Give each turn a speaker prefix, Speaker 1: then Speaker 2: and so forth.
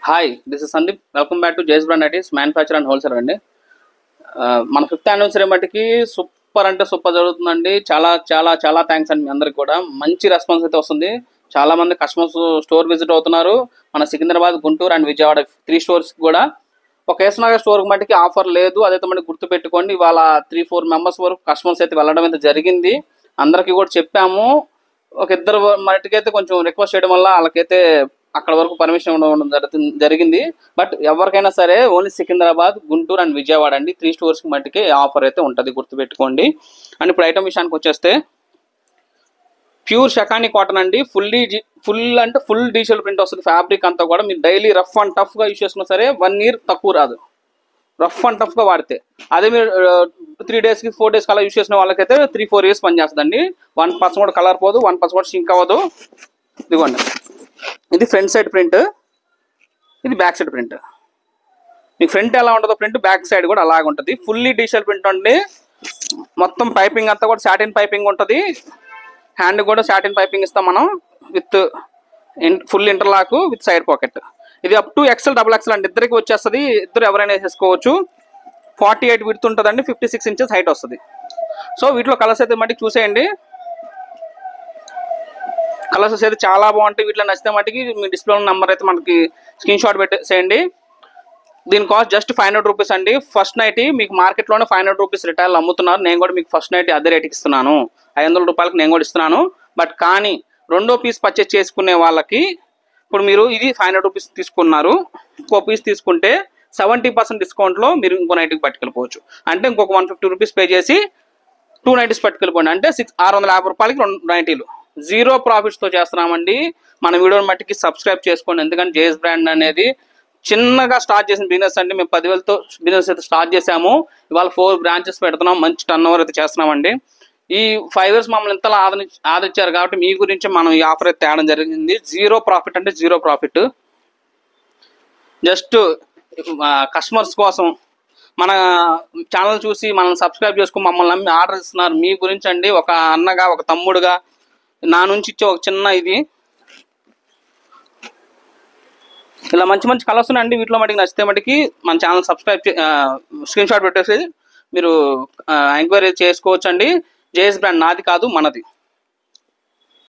Speaker 1: Hi, this is Sandeep. Welcome back to Jay's brand items manufacture and wholesale అండి. మన 5th anniversary మటుకి super అంటే super జరుగుతుందండి. చాలా చాలా చాలా థ్యాంక్స్ అండి మీ అందరికి కూడా. మంచి రెస్పాన్స్ అయితే వస్తుంది. చాలా మంది కస్టమర్స్ స్టోర్ విజిట్ అవుతున్నారు. మన సికింద్రాబాద్, గుంటూరు అండ్ విజయవాడ 3 స్టోర్స్కి కూడా. ఒక ఏసునగర్ స్టోర్కి మటుకి ఆఫర్ లేదు. అదైతే మనకి గుర్తుపెట్టుకోండి. ఇవాళ 3-4 మెంబర్స్ వరకు కస్టమర్స్ అయితే వెళ్ళడం అయితే జరిగింది. అందరికీ కూడా చెప్పాము. ఒక ఇద్దరు మటుకైతే కొంచెం రిక్వెస్ట్ చేయడం వల్ల వాళ్ళకైతే అక్కడ వరకు పర్మిషన్ ఉండడం జరిగింది. బట్ ఎవరికైనా సరే ఓన్లీ సికింద్రాబాద్, గుంటూరు అండ్ విజయవాడ అండి 3 స్టోర్స్కి మట్టుకే ఆఫర్ అయితే ఉంటుంది, గుర్తుపెట్టుకోండి. అండ్ ఇప్పుడు ఐటమ్ విషయానికి వచ్చేస్తే ప్యూర్ షకాని కాటన్ అండి. ఫుల్ డిజిటల్ ప్రింట్ వస్తుంది. ఫ్యాబ్రిక్ అంతా కూడా మీరు డైలీ రఫ్ అండ్ టఫ్గా యూస్ చేసుకున్నా సరే 1 year తక్కువ రాదు, రఫ్ అండ్ టఫ్గా వాడితే. అదే మీరు 3 days 4 days అలా యూస్ చేసిన వాళ్ళకైతే 3-4 years పనిచేస్తుందండి. 1% కూడా కలర్ పోదు, 1% కూడా షింక్ అవ్వదు. ఇదిగోండి, ఇది ఫ్రంట్ సైడ్ ప్రింట్, ఇది బ్యాక్ సైడ్ ప్రింట్. మీకు ఫ్రంట్ ఎలా ఉంటుందో ప్రింట్, బ్యాక్ సైడ్ కూడా అలాగే ఉంటుంది. ఫుల్లీ డిజిటల్ ప్రింట్ అండి. మొత్తం పైపింగ్ అంతా కూడా సాటిన్ పైపింగ్ ఉంటుంది. హ్యాండ్ కూడా సాటిన్ పైపింగ్ ఇస్తాం మనం, with full interlock with side pocket. ఇది అప్ టు XL, XXL అండి, ఇద్దరికి వచ్చేస్తుంది. ఇద్దరు ఎవరైనా వేసేసుకోవచ్చు. 48 విడ్త్ ఉంటుందండి, 56 inches హైట్ వస్తుంది. సో వీటిలో కలర్స్ అయితే మటుకు చూసేయండి. కలర్స్ అయితే చాలా బాగుంటాయి. వీటిలో నచ్చితే మటుకి మీ డిస్ప్లే నెంబర్ అయితే మనకి స్క్రీన్ షాట్ పెట్టేసేయండి. దీని కాస్ట్ జస్ట్ 500 రూపీస్ అండి. ఫస్ట్ నైట్ మీకు మార్కెట్లోనే 500 రూపీస్ రిటైల్ అమ్ముతున్నారు. నేను కూడా మీకు ఫస్ట్ నైట్ అదే రేట్కి ఇస్తున్నాను, 500 రూపాయలకి నేను కూడా ఇస్తున్నాను. బట్ కానీ రెండో పీస్ పర్చేస్ చేసుకునే వాళ్ళకి ఇప్పుడు మీరు ఇది 500 రూపీస్ తీసుకున్నారు, ఇంకో పీస్ తీసుకుంటే 70% డిస్కౌంట్లో మీరు ఇంకో నైట్కి పట్టుకెళ్ళిపోవచ్చు. అంటే ఇంకొక 150 రూపీస్ పే చేసి 2 నైటీస్ పట్టుకెళ్ళిపోండి. అంటే 650 రూపాయలకి 2 నైటీలు. 0 ప్రాఫిట్స్తో చేస్తున్నామండి. మన వీడియోని మట్టికి సబ్స్క్రైబ్ చేసుకోండి. ఎందుకంటే జేఎస్ బ్రాండ్ అనేది చిన్నగా స్టార్ట్ చేసిన బిజినెస్ అండి. మేము 10,000తో బిజినెస్ అయితే స్టార్ట్ చేసాము. ఇవాళ 4 బ్రాంచెస్ పెడుతున్నాం. మంచి టర్నోవర్ అయితే చేస్తున్నామండి. ఈ 5 years మమ్మల్ని ఇంతలా ఆదరించారు కాబట్టి మీ గురించి మనం ఈ ఆఫర్ అయితే తేవడం జరిగింది. 0 ప్రాఫిట్ అంటే 0 ప్రాఫిట్. జస్ట్ కస్టమర్స్ కోసం మన ఛానల్ చూసి మనం సబ్స్క్రైబ్ చేసుకుని మమ్మల్ని నమ్మి ఆర్డర్ ఇస్తున్నారు. మీ గురించి అండి, ఒక అన్నగా, ఒక తమ్ముడుగా నా నుంచి ఇచ్చే ఒక చిన్న ఇది. ఇలా మంచి మంచి కలర్స్ ఉన్నాయండి. వీటిలో మటుకు నచ్చితే మటుకి మన ఛానల్ సబ్స్క్రైబ్ స్క్రీన్ షాట్ పెట్టేసి మీరు ఎంక్వైరీ చేసుకోవచ్చు అండి. జేఎస్ బ్రాండ్ నాది కాదు, మనది.